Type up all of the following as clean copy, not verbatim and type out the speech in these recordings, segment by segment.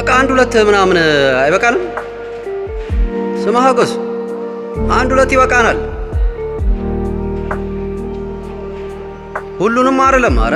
በቃ አንድ ሁለት ምናምን አይበቃንም? ስማ ሀጎስ፣ አንድ ሁለት ይበቃናል። ሁሉንም አይደለም። አረ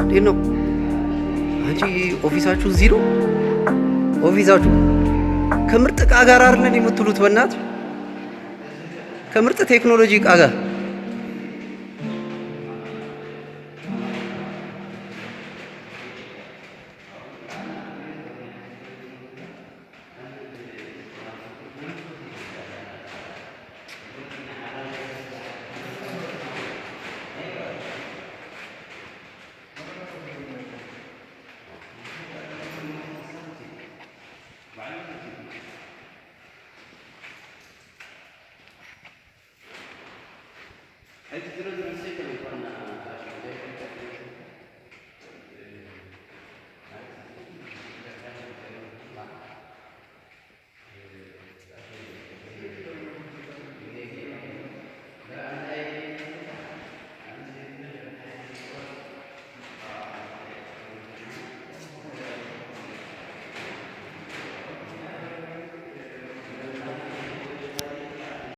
እንዴት ነው አንቺ? ኦፊሳችሁ እዚህ ነው? ኦፊሳችሁ ከምርጥ ዕቃ ጋር አይደለን የምትሉት? በእናት ከምርጥ ቴክኖሎጂ ዕቃ ጋር Hai ti tiro di rossetto che fanno